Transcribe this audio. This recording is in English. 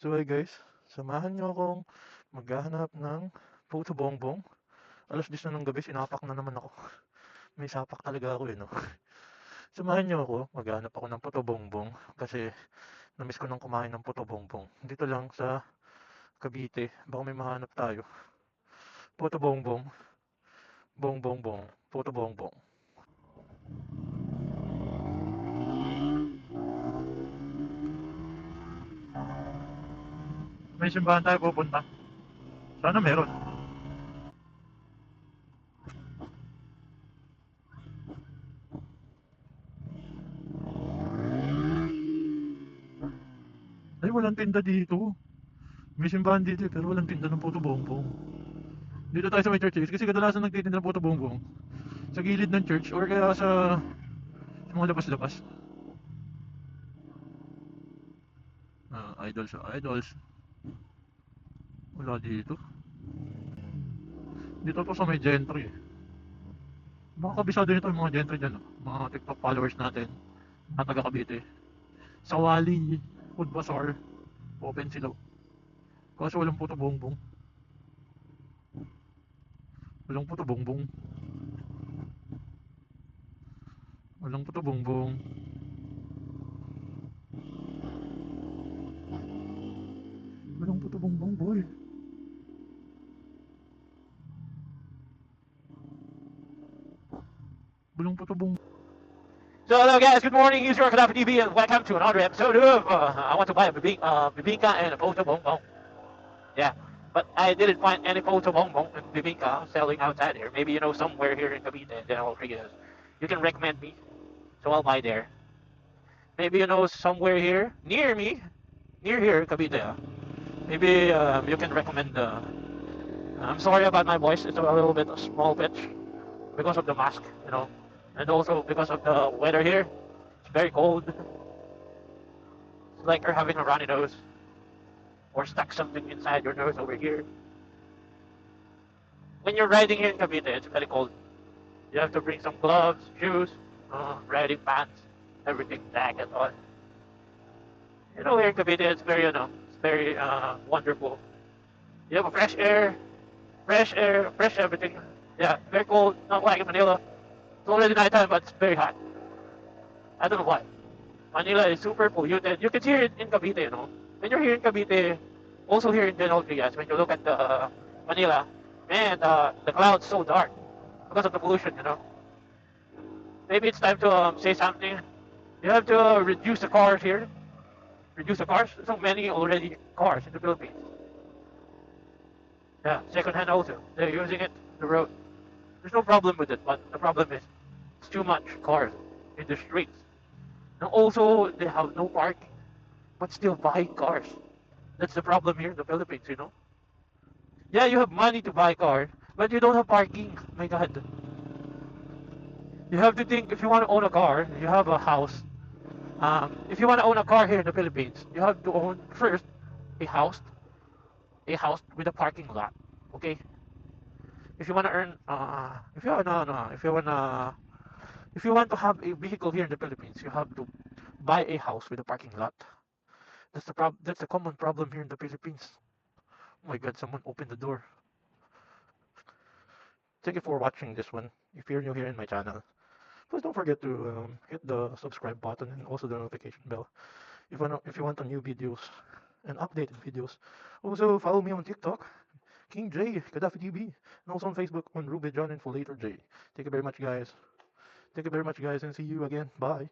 So hi guys, samahan niyo akong maghahanap ng puto bongbong. Alas 10 na ng gabi, sinapak na naman ako. May sapak talaga ako eh, no? Samahan niyo ako, maghahanap ako ng puto bongbong kasi namiss ko nang kumain ng puto bongbong. Dito lang sa Cavite, baka may mahanap tayo. Puto bongbong, bongbong bong, puto bongbong. May simbahan tayo pupunta. Sana meron. Ay, walang tinda dito. May simbahan dito pero walang tinda ng puto bongbong. Dito tayo sa may church kasi kadalasan nagtitinda ng puto bongbong sa gilid ng church or kaya sa mga labas-labas. Idol sa idols. Wala dito. Dito to sa may gentry eh. Baka kabisado nito yung mga gentry dyan. Oh. Mga TikTok followers natin. Mga taga Cavite. Sa Wali, Food Bazaar, open sila. Kaso walang puto bongbong. Walang puto bongbong. Walang puto bongbong. Walang puto bongbong boy. Walang puto bongbong. So hello guys, good morning, it's your Kadafi TV and welcome to another episode of I want to buy a bibingka and a photo bongbong. Yeah, but I didn't find any photo bongbong and bibingka selling outside here. Maybe you know somewhere here in Cavite and General Rodriguez. You can recommend me, so I'll buy there. Maybe you know somewhere here, near me, near here, Cavite. Maybe you can recommend. I'm sorry about my voice, it's a little bit a small pitch because of the mask, you know, and also because of the weather here. It's very cold. It's like you're having a runny nose or stuck something inside your nose over here. When you're riding here in Cavite, it's very cold. You have to bring some gloves, shoes, riding pants, everything, jacket, all. You know, here in Cavite, it's very wonderful. You have a fresh everything. Yeah, very cold. Not like in Manila. It's already nighttime, but it's very hot. I don't know why. Manila is super polluted. You can see it in Cavite, you know. When you're here in Cavite, also here in General Trias, when you look at the Manila, man, the clouds so dark because of the pollution, you know. Maybe it's time to say something. You have to reduce the cars here. Reduce the cars. So many already cars in the Philippines. Yeah, secondhand also. They're using it on the road. There's no problem with it, but the problem is it's too much cars in the streets. And also, they have no parking, but still buy cars. That's the problem here in the Philippines, you know. Yeah, you have money to buy a car, but you don't have parking. My God. You have to think if you want to own a car, you have a house. If you want to own a car here in the Philippines, you have to own first a house, a house with a parking lot. Okay. If you want to earn, if you no no, if you want to have a vehicle here in the Philippines, you have to buy a house with a parking lot. That's the common problem here in the Philippines. Oh my God, someone opened the door. Thank you for watching this one. If you're new here in my channel, please don't forget to hit the subscribe button and also the notification bell. If you want the new videos and updated videos, also follow me on TikTok, King J, Gaddafi TV, and also on Facebook on Ruby John and Folator J. Thank you very much, guys. Thank you very much, guys, and see you again. Bye.